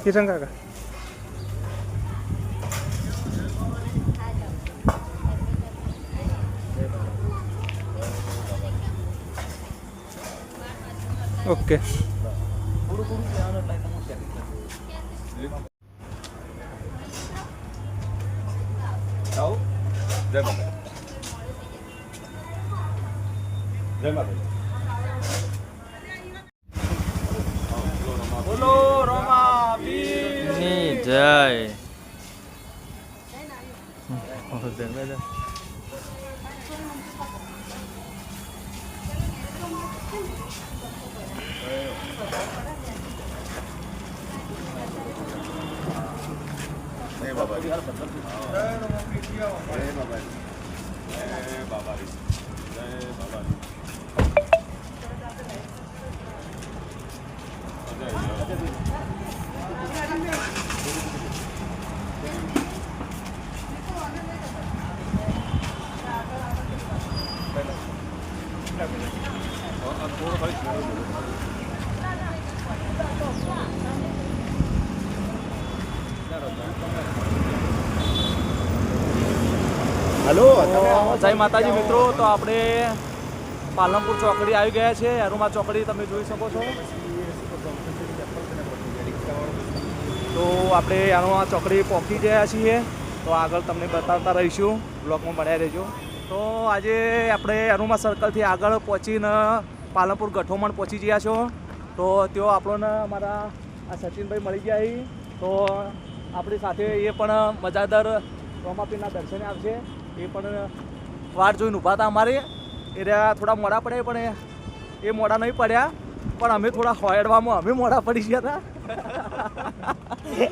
किशन काका ओके जय माता जय माता बोलो रोमा नी जय जय बाबा जी जय बाबा जी जय बाबा जी जय बाबा जी हेलो जय माताजी मित्रों तो આપણે પાલનપુર ચોકડી આવી ગયા છે એરુમા ચોકડી તમે જોઈ શકો છો તો આપણે એરુમા ચોકડી પહોંચી ગયા છીએ તો આગળ તમને બતાવતા રહીશું બ્લોગમાં બનાવી રહેજો તો આજે આપણે એરુમા સર્કલથી આગળ પહોંચીને પાલનપુર ગઠોમણ પહોંચી ગયા છો તો તેઓ આપણને અમારા આ સચિનભાઈ મળી ગયા અહીં તો આપણી સાથે એ પણ મજાદાર રોમાપીરના દર્શને આવશે એ પણ વાટ જોઈને ઊભા હતા અમારે એ રહ્યા થોડા મોડા પડ્યા પણ એ મોડા નહીં પડ્યા પણ અમે થોડા હોયડવામાં અમે મોડા પડી ગયા હતા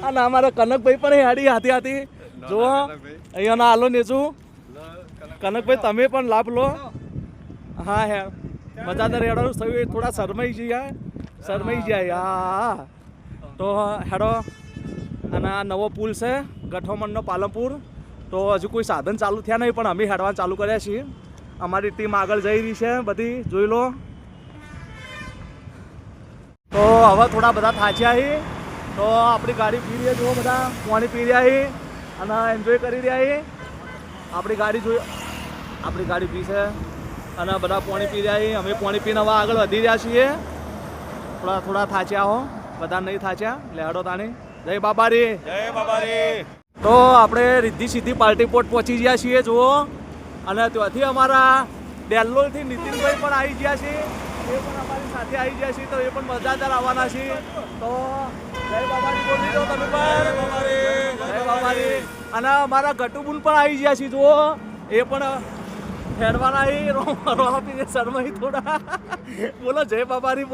અને અમારા કનકભાઈ પણ હાડી હાથી હાથી જુઓ અહીંયાના આલો નેચું કનકભાઈ તમે પણ લાભ લો હા હે મજાદાર હેડો થયું થોડા શરમાઈ જાય હા તો હેડો અને આ નવો પુલ છે ગઠોમણનો પાલનપુર તો હજુ કોઈ સાધન ચાલુ થયા નહીં પણ અમે હેડવાનું ચાલુ કર્યા છીએ અમારી ટીમ આગળ જઈ રહી છે બધી જોઈ લો તો હવે થોડા બધા થાચ્યા છીએ તો આપણી ગાડી પી રહી જુઓ બધા પાણી પી રહ્યા છીએ અને એન્જોય કરી રહ્યા છીએ આપણી ગાડી પી છે અને બધા પાણી પી રહ્યા છીએ અમે પાણી પીને હવે આગળ વધી રહ્યા છીએ થોડા થાચ્યા હો બધા નહીં થાચ્યા લેડો તાણી જય બાબારી તો આપણે રિદ્ધિ સીધી પાર્ટી પોટ પહોંચી ગયા છીએ જુઓ અને ત્યાંથી અમારા ડેલ્લોલથી નીતિનભાઈ પણ આવી ગયા છે એ પણ અમારી સાથે આવી ગયા છે તો એ પણ મજાદાર આવવાના છે તો જય બાબારી બોલી દો તમે પણ જય બાબારી અને અમારા ગટુબુન પણ આવી ગયા છે જુઓ એ પણ ફેરવાના રોપીને શરમાઈ થોડા બોલો જય બાબારી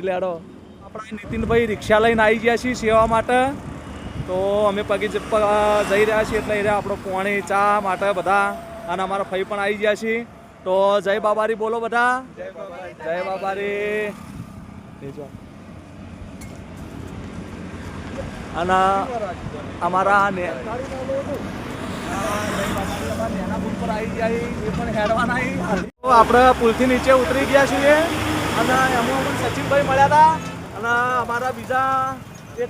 લેડો આપણા નીતિનભાઈ રિક્ષા લઈને આવી ગયા છીએ સેવા માટે તો અમે પગે જઈ રહ્યા છીએ એટલે આપણો પાણી ચા માટે બધા અને અમારા ભાઈ પણ આવી ગયા છીએ તો જય બાબારી બોલો બધા જય બાબારી અને અમારા આપણે પુલથી નીચે ઉતરી ગયા છીએ અને એમાં સચિનભાઈ મળ્યા હતા અને અમારા બીજા એક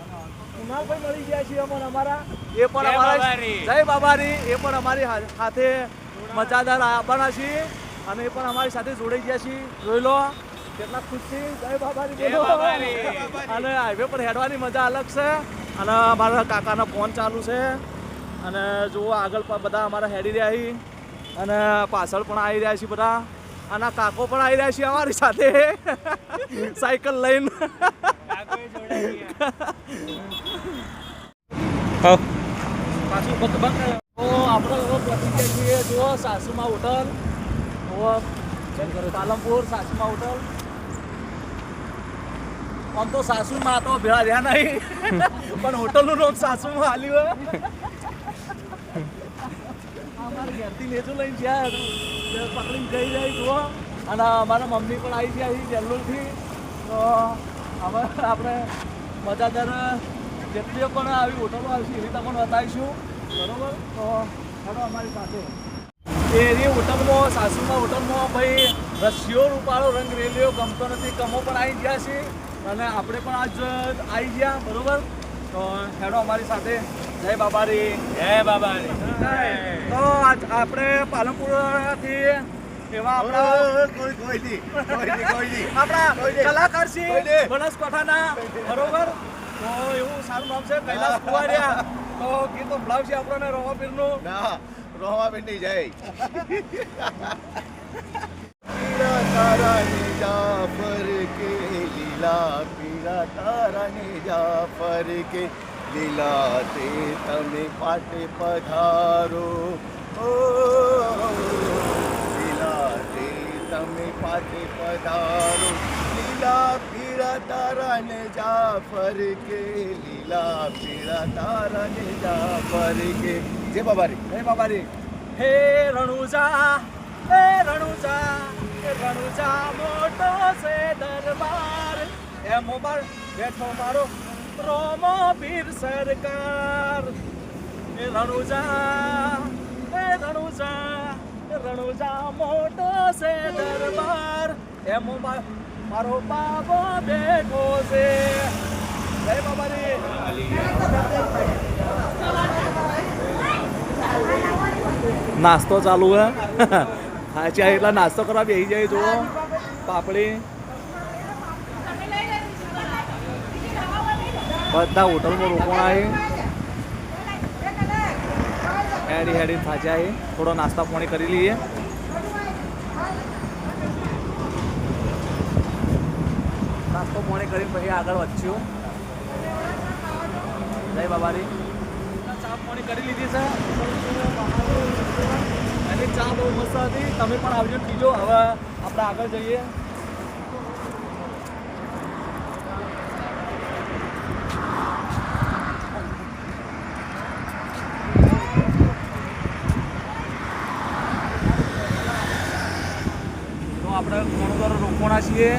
કુનાલભાઈ મળી ગયા છીએ અમારા એ પણ અમારા જય બાબારી એ પણ અમારી સાથે મજાદાર આવવાના છીએ અને એ પણ અમારી સાથે જોડાઈ ગયા છીએ જોઈ લો કેટલા ખુશ છે જય બાબારી અને હાઈવે પર હેડવાની મજા અલગ છે અને અમારા કાકાનો ફોન ચાલુ છે અને જુઓ આગળ પણ બધા અમારા હેડી રહ્યા છીએ અને પાછળ પણ આવી રહ્યા છીએ બધા અને કાકો પણ આવી રહ્યા છે અમારી સાથે સાયકલ લઈને પાછું તો આપણે પહોંચી ગયા છીએ જુઓ સાસુમા હોટલ પાલનપુર સાસુમા હોટલ આમ તો સાસુમાં તો ભેળા રહ્યા નહીં પણ હોટલનું નામ સાસુમાં હાલ્યું અમારા ઘેરથી નેચું લઈને જ્યાં પકડીને જઈ જાય જુઓ અને અમારા મમ્મી પણ આવી ગયા છે જેલ્લોલથી તો હવે આપણે મજાદાર જેટલી પણ આવી હોટલો આવશે એવી તમને બતાવીશું બરોબર તો હેડો અમારી સાથે એની હોટલમાં સાસુમાં હોટલમાં ભાઈ રશિયો રૂપાળો રંગ રેલિયો ગમતો નથી કમો પણ આવી ગયા છે અને આપણે પણ આજ આવી ગયા બરોબર તો હેડો અમારી સાથે જય બાબારી જય બાબારી તો આજ આપણે પાલનપુરથી એવા આપણા આપણા કલાકાર છે બનાસકાંઠાના બરોબર તો એવું સારું નામ છે કૈલાસ કુવારિયા તો ગીત સંભળાવશે આપણને રોમાપીરનું રોમાપીરની જય તારાને જાફર કે લીલા પીરા તારાને જાફર કે લીલા તે તમે પાટે પધારો ઓ લીલા તે તમે પાટે પધારો લીલા પીરા તારાને જાફર કે લીલા પીરા તારાને જાફર કે જય બાબારી હે રણુજા મોટો છે દરબાર એ મોબાઈલ બેઠો મારો રોમાપીર સરકાર એ રણુજા મોટો છે દરબાર એ મોબાઈલ મારો બાબો બેઠો છે જય બાબારી નાસ્તો ચાલુ હે ખાચા એટલા નાસ્તો કરવા બેસી જાય જુઓ પાપડી બધા હોટલમાં રોકાણ આવી હેડી થાચા આવી થોડો નાસ્તા પાણી કરી લઈએ નાસ્તો પાણી કરીને પછી આગળ વધ્યું જય બાબારી ચા પાણી કરી લીધી છે એની ચા બહુ મસ્ત હતી તમે પણ આવજો પીજો હવે આપણે આગળ જઈએ તો આપણે ઘણું રોકાણા છીએ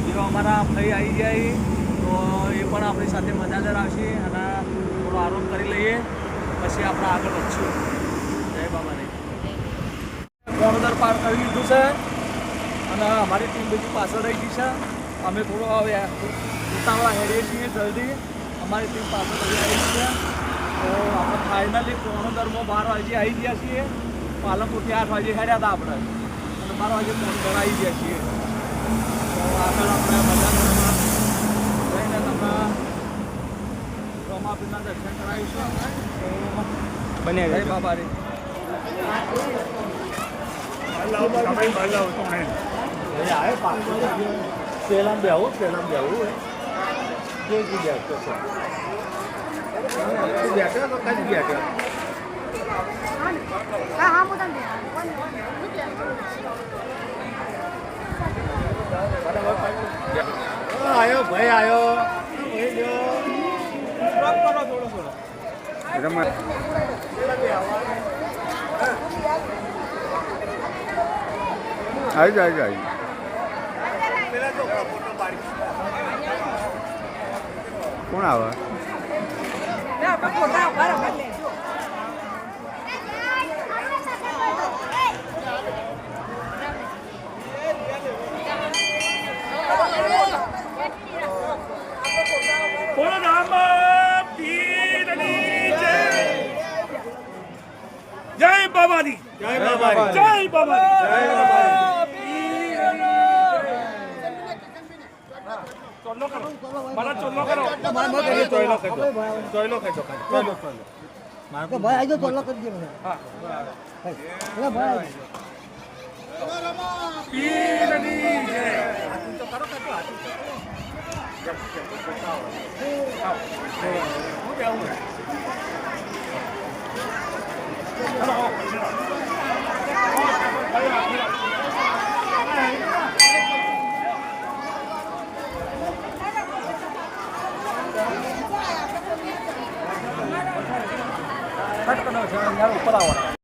જો અમારા ભાઈ આવી જાય તો એ પણ આપણી સાથે મજા કરાવશે અને થોડો આરામ કરી લઈએ પછી આપણે આગળ વધશું જય બાબાને કોણોદર પાર કરી લીધું છે અને અમારી ટીમ બધી પાછળ રહી ગઈ છે અમે થોડો હવે ઉતાવળા હેડીએ છીએ જલ્દી અમારી ટીમ પાછળ રહી આવી છે તો આપણે ફાઇનલી કોણોદરમાં 12 વાગે આવી ગયા છીએ પાલનપુરથી 8 વાગે હેડ્યા હતા આપણે અને 12 વાગે કોણોદર આવી ગયા છીએ તો આગળ આપણે મજામાં જઈને તમને રોમાપીરના દર્શન કરાવીશું બને જય બાબારી પેલા બેવું આયો ભાઈ આયો આવી કોણ આવે જય બાબારી જય બાબારી જય બાબારી ચોલ્લો કરો મારા ચોલ્લો કરો ચોલ્લો ખેંચો ભાઈ આજો ચોલ્લો કરી દે મને હા ભાઈ પીરની જય ઉપર આવવાના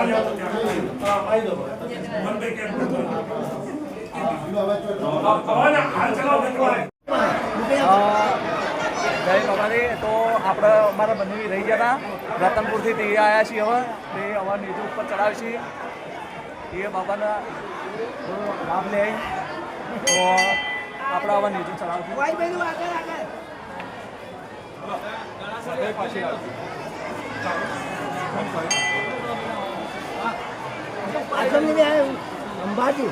જય બાબાજી. તો આપણે અમારા બંને રહી ગયા હતા રતનપુરથી તે આવ્યા છીએ હવે તે હવે નીચે ઉપર ચડાવશે એ બાબાના લાભ લે તો આપણે હવે નીચે ચડાવશું પાછી અંબાજી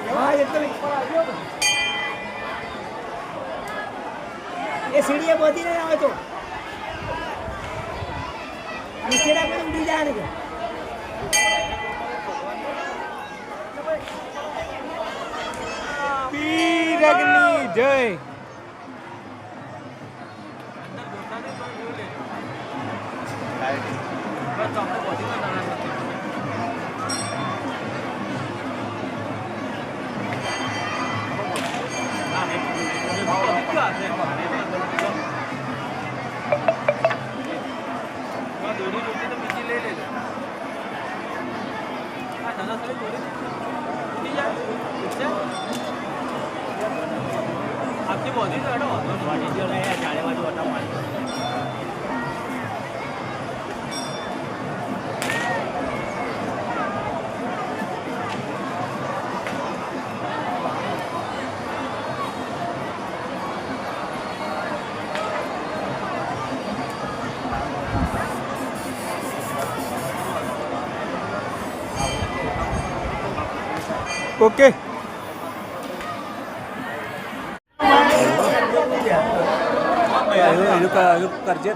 હા એટલે એ સીડીએ પહોંચી નહીં આવે તો નીચે રાખીને ઉડી જાય ને પીરગની જય. आपकी बॉडी तो हटो बॉडी जो है जाने वाली हटाओ ઓકે કરજે